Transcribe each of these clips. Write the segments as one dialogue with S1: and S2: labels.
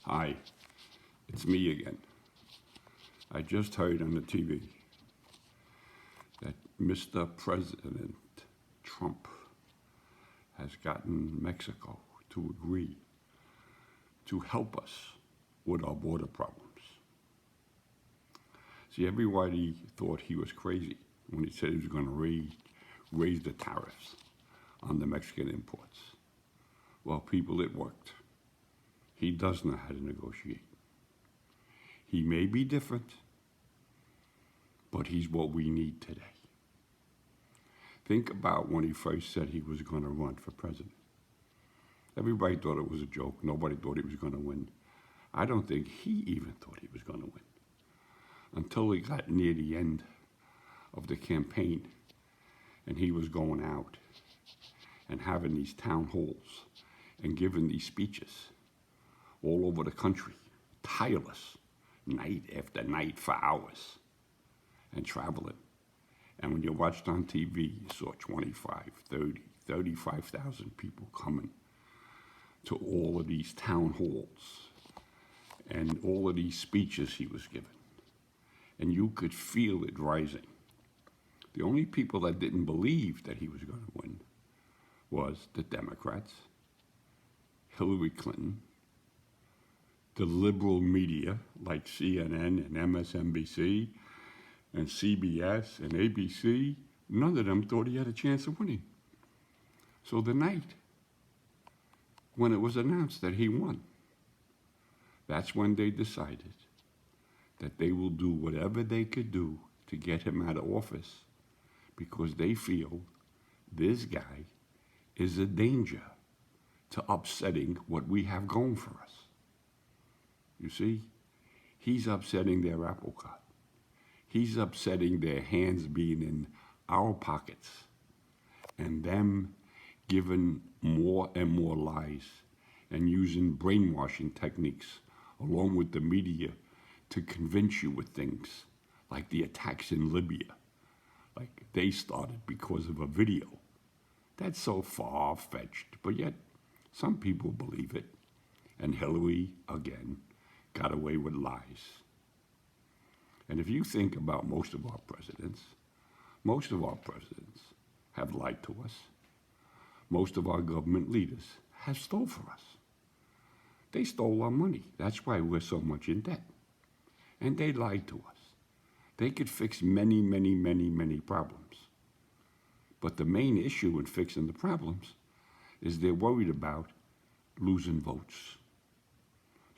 S1: Hi, it's me again. I just heard on the TV that Mr. President Trump has gotten Mexico to agree to help us with our border problems. See, everybody thought he was crazy when he said he was going to raise the tariffs on the Mexican imports. Well, people, it worked. He does know how to negotiate. He may be different, but he's what we need today. Think about when he first said he was going to run for president. Everybody thought it was a joke. Nobody thought he was going to win. I don't think he even thought he was going to win until he got near the end of the campaign and he was going out and having these town halls and giving these speeches all over the country, tireless, night after night for hours, and traveling. And when you watched on TV, you saw 25, 30, 35,000 people coming to all of these town halls and all of these speeches he was giving. And you could feel it rising. The only people that didn't believe that he was going to win was the Democrats, Hillary Clinton, the liberal media like CNN and MSNBC and CBS and ABC. None of them thought he had a chance of winning. So the night when it was announced that he won, that's when they decided that they will do whatever they could do to get him out of office because they feel this guy is a danger to upsetting what we have going for us. You see, he's upsetting their apple cart. He's upsetting their hands being in our pockets and them giving more and more lies and using brainwashing techniques along with the media to convince you with things like the attacks in Libya, like they started because of a video. That's so far-fetched, but yet some people believe it. And Hillary, again, got away with lies. And if you think about most of our presidents have lied to us. Most of our government leaders have stole from us. They stole our money. That's why we're so much in debt. And they lied to us. They could fix many, many, many, many problems. But the main issue in fixing the problems is they're worried about losing votes.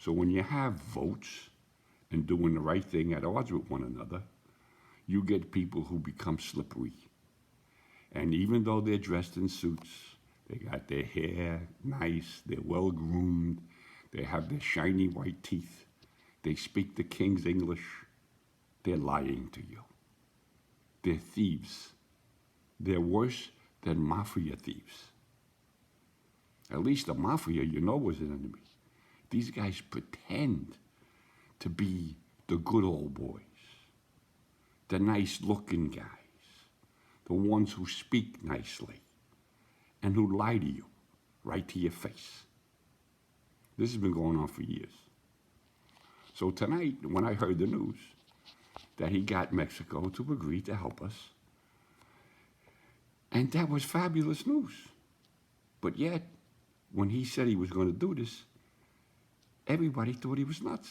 S1: So when you have votes and doing the right thing at odds with one another, you get people who become slippery. And even though they're dressed in suits, they got their hair nice, they're well-groomed, they have their shiny white teeth, they speak the king's English, they're lying to you. They're thieves. They're worse than mafia thieves. At least the mafia, you know, was an enemy. These guys pretend to be the good old boys, the nice-looking guys, the ones who speak nicely and who lie to you right to your face. This has been going on for years. So tonight, when I heard the news that he got Mexico to agree to help us, and that was fabulous news. But yet, when he said he was going to do this, everybody thought he was nuts.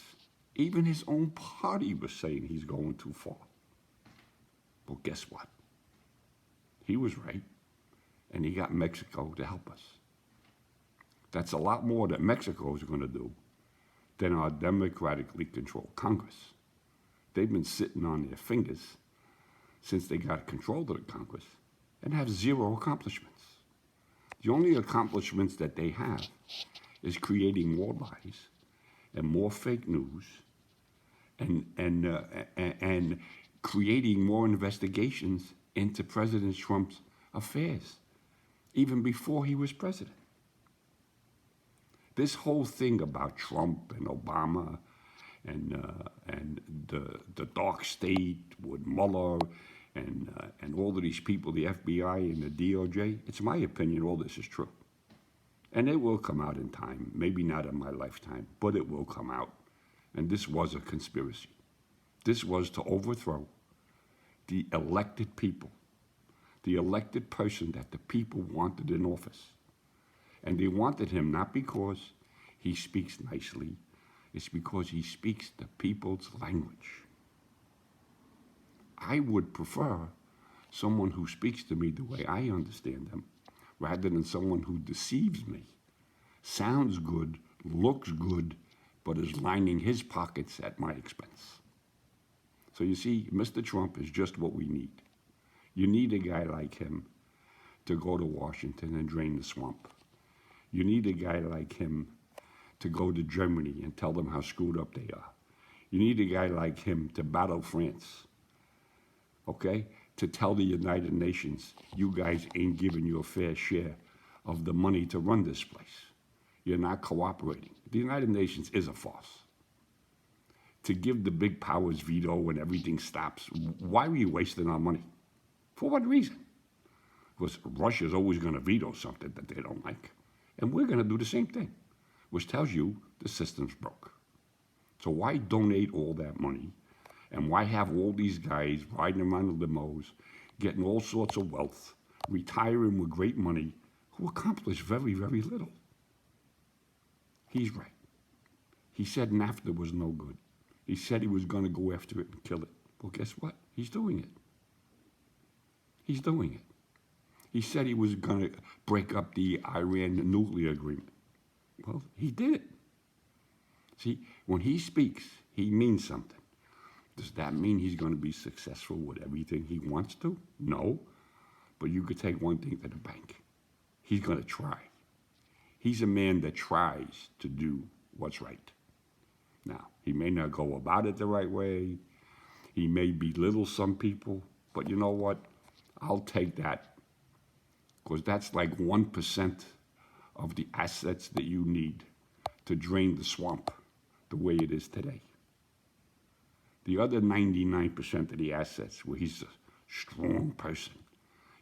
S1: Even his own party was saying he's going too far. Well, guess what? He was right, and he got Mexico to help us. That's a lot more that Mexico is going to do than our democratically controlled Congress. They've been sitting on their fingers since they got control of the Congress and have zero accomplishments. The only accomplishments that they have is creating more lies and more fake news and creating more investigations into President Trump's affairs, even before he was president. This whole thing about Trump and Obama and the dark state with Mueller and all of these people, the FBI and the DOJ, it's my opinion all this is true. And it will come out in time, maybe not in my lifetime, but it will come out. And this was a conspiracy. This was to overthrow the elected people, the elected person that the people wanted in office. And they wanted him not because he speaks nicely, it's because he speaks the people's language. I would prefer someone who speaks to me the way I understand them, rather than someone who deceives me, sounds good, looks good, but is lining his pockets at my expense. So you see, Mr. Trump is just what we need. You need a guy like him to go to Washington and drain the swamp. You need a guy like him to go to Germany and tell them how screwed up they are. You need a guy like him to battle France, okay? To tell the United Nations, you guys ain't giving your fair share of the money to run this place. You're not cooperating. The United Nations is a farce. To give the big powers veto when everything stops, why are you wasting our money? For what reason? Because Russia's always going to veto something that they don't like. And we're going to do the same thing, which tells you the system's broke. So why donate all that money? And why have all these guys riding around in limos, getting all sorts of wealth, retiring with great money, who accomplish very, very little? He's right. He said NAFTA was no good. He said he was going to go after it and kill it. Well, guess what? He's doing it. He's doing it. He said he was going to break up the Iran nuclear agreement. Well, he did it. See, when he speaks, he means something. Does that mean he's going to be successful with everything he wants to? No. But you could take one thing to the bank. He's going to try. He's a man that tries to do what's right. Now, he may not go about it the right way. He may belittle some people. But you know what? I'll take that, because that's like 1% of the assets that you need to drain the swamp the way it is today. The other 99% of the assets, where he's a strong person,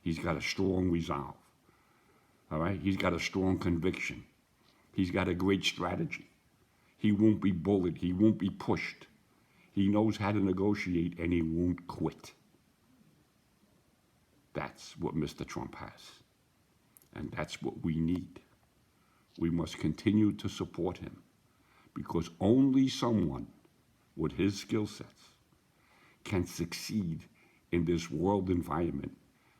S1: he's got a strong resolve, all right? He's got a strong conviction. He's got a great strategy. He won't be bullied. He won't be pushed. He knows how to negotiate, and he won't quit. That's what Mr. Trump has. And that's what we need. We must continue to support him, because only someone with his skill sets can succeed in this world environment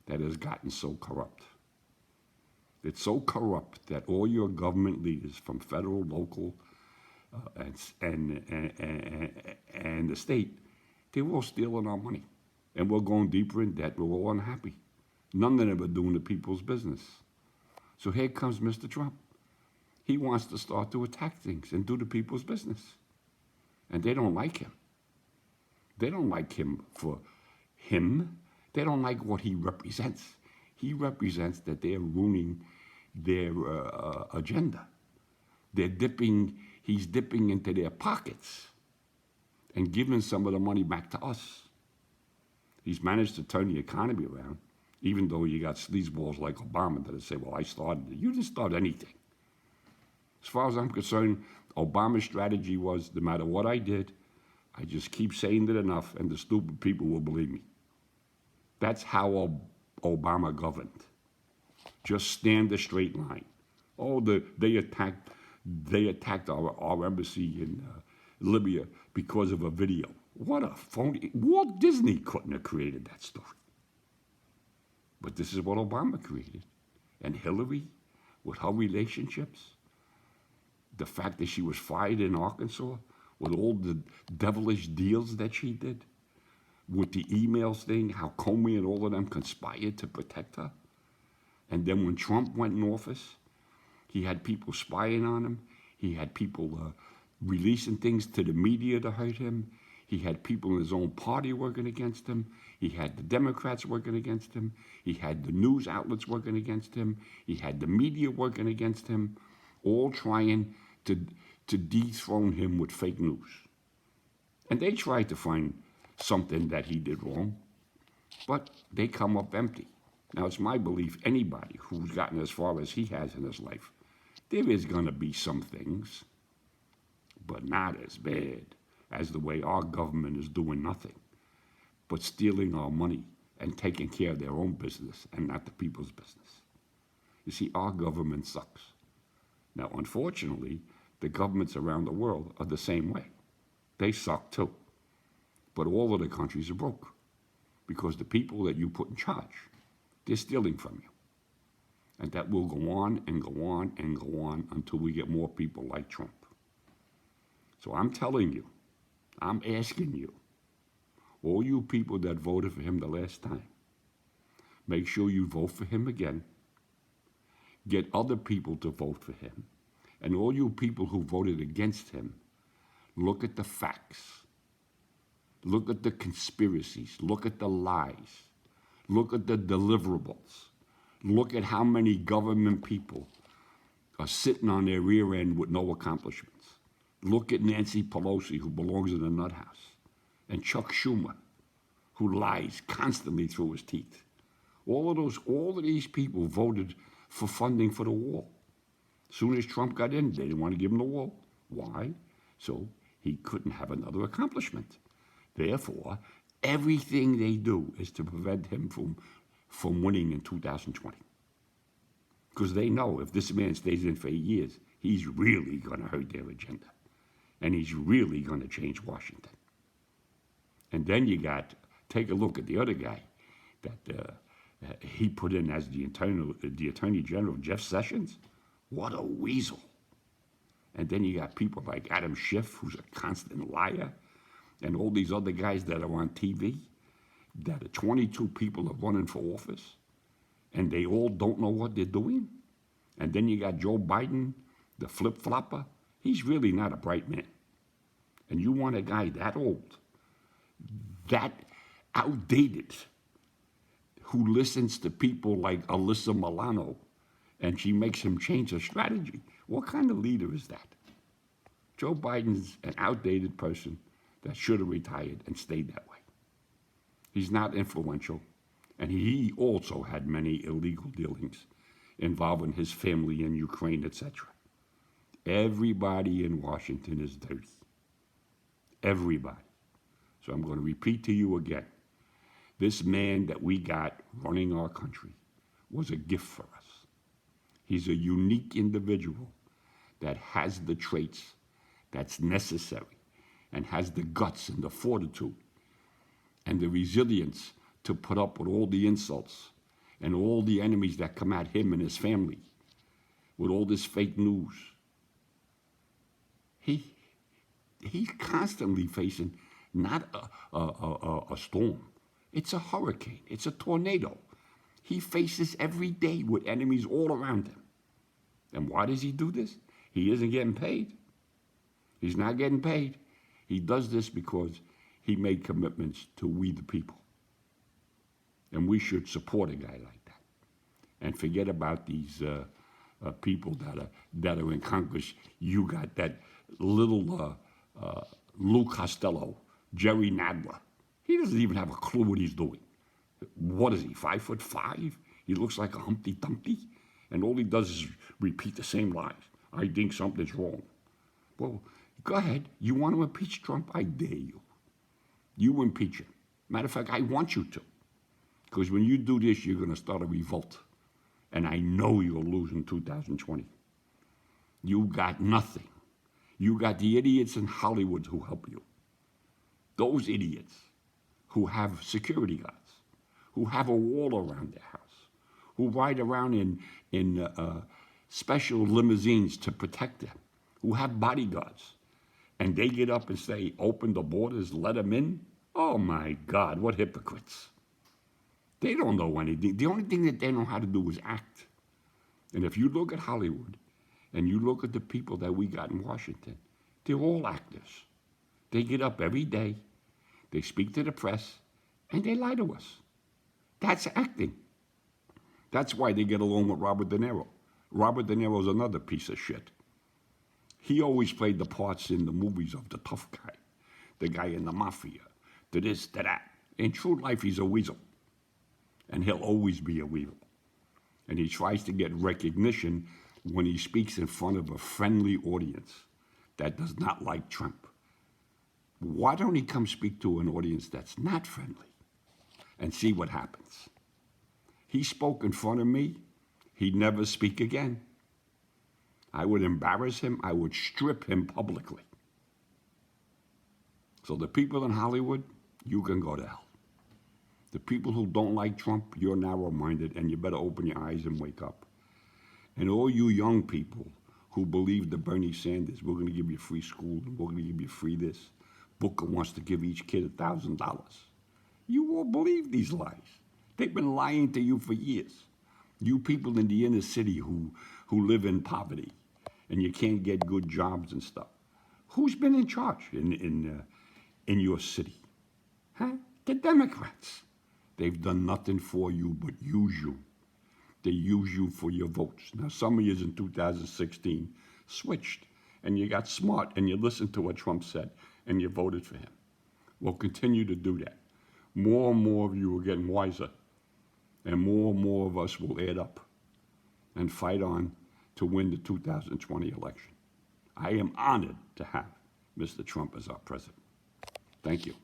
S1: that has gotten so corrupt. It's so corrupt that all your government leaders, from federal, local, and the state, they're all stealing our money. And we're going deeper in debt. We're all unhappy. None of them are doing the people's business. So here comes Mr. Trump. He wants to start to attack things and do the people's business. And they don't like him. They don't like him for him. They don't like what he represents. He represents that they're ruining their agenda. He's dipping into their pockets and giving some of the money back to us. He's managed to turn the economy around, even though you got sleazeballs like Obama that say, well, I started it. You didn't start anything. As far as I'm concerned, Obama's strategy was, no matter what I did, I just keep saying it enough, and the stupid people will believe me. That's how Obama governed. Just stand a straight line. Oh, they attacked our embassy in Libya because of a video. What a phony. Walt Disney couldn't have created that story. But this is what Obama created. And Hillary, with her relationships, the fact that she was fired in Arkansas, with all the devilish deals that she did, with the emails thing, how Comey and all of them conspired to protect her. And then when Trump went in office, he had people spying on him. He had people releasing things to the media to hurt him. He had people in his own party working against him. He had the Democrats working against him. He had the news outlets working against him. He had the media working against him, all trying to dethrone him with fake news. And they tried to find something that he did wrong, but they come up empty. Now, it's my belief anybody who's gotten as far as he has in his life There is going to be some things, but not as bad as the way our government is doing nothing but stealing our money and taking care of their own business and not the people's business. You see, our government sucks. Now, unfortunately, the governments around the world are the same way. They suck too. But all of the countries are broke because the people that you put in charge, they're stealing from you. And that will go on and go on and go on until we get more people like Trump. So I'm telling you, I'm asking you, all you people that voted for him the last time, make sure you vote for him again. Get other people to vote for him. And all you people who voted against him, look at the facts. Look at the conspiracies. Look at the lies. Look at the deliverables. Look at how many government people are sitting on their rear end with no accomplishments. Look at Nancy Pelosi, who belongs in the nut house, and Chuck Schumer, who lies constantly through his teeth. All of these people voted for funding for the wall. As soon as Trump got in, they didn't want to give him the wall. Why? So he couldn't have another accomplishment. Therefore, everything they do is to prevent him from winning in 2020. Because they know if this man stays in for 8 years, he's really going to hurt their agenda. And he's really going to change Washington. And then take a look at the other guy that he put in as the Attorney General, Jeff Sessions. What a weasel. And then you got people like Adam Schiff, who's a constant liar, and all these other guys that are on TV, that are 22 people are running for office, and they all don't know what they're doing. And then you got Joe Biden, the flip-flopper. He's really not a bright man. And you want a guy that old, that outdated, who listens to people like Alyssa Milano, and she makes him change her strategy. What kind of leader is that? Joe Biden's an outdated person that should have retired and stayed that way. He's not influential, and he also had many illegal dealings involving his family in Ukraine, etc. Everybody in Washington is dirty. Everybody. So I'm going to repeat to you again. This man that we got running our country was a gift for us. He's a unique individual that has the traits that's necessary and has the guts and the fortitude and the resilience to put up with all the insults and all the enemies that come at him and his family with all this fake news. He's constantly facing not a storm. It's a hurricane. It's a tornado. He faces every day with enemies all around him. And why does he do this? He isn't getting paid. He's not getting paid. He does this because he made commitments to we the people. And we should support a guy like that. And forget about these people that are in Congress. You got that little Lou Costello, Jerry Nadler. He doesn't even have a clue what he's doing. What is he, 5'5"? He looks like a Humpty Dumpty, and all he does is repeat the same lies. I think something's wrong. Well, go ahead. You want to impeach Trump? I dare you. You impeach him. Matter of fact, I want you to. Because when you do this, you're going to start a revolt. And I know you'll lose in 2020. You got nothing. You got the idiots in Hollywood who help you. Those idiots who have security guards, who have a wall around their house, who ride around in special limousines to protect them, who have bodyguards, and they get up and say, open the borders, let them in? Oh my God, what hypocrites. They don't know anything. The only thing that they know how to do is act. And if you look at Hollywood, and you look at the people that we got in Washington, they're all actors. They get up every day, they speak to the press, and they lie to us. That's acting. That's why they get along with Robert De Niro. Robert De Niro's another piece of shit. He always played the parts in the movies of the tough guy, the guy in the mafia, to this, to that. In true life, he's a weasel. And he'll always be a weasel. And he tries to get recognition when he speaks in front of a friendly audience that does not like Trump. Why don't he come speak to an audience that's not friendly and see what happens? He spoke in front of me. He'd never speak again. I would embarrass him. I would strip him publicly. So the people in Hollywood, you can go to hell. The people who don't like Trump, you're narrow-minded, and you better open your eyes and wake up. And all you young people who believe that Bernie Sanders, we're going to give you free school, and we're going to give you free this. Booker wants to give each kid $1,000. You all believe these lies. They've been lying to you for years. You people in the inner city who live in poverty and you can't get good jobs and stuff. Who's been in charge in your city? Huh? The Democrats. They've done nothing for you but use you. They use you for your votes. Now, some of you in 2016 switched, and you got smart, and you listened to what Trump said, and you voted for him. We'll continue to do that. More and more of you are getting wiser, and more of us will add up and fight on to win the 2020 election. I am honored to have Mr. Trump as our president. Thank you.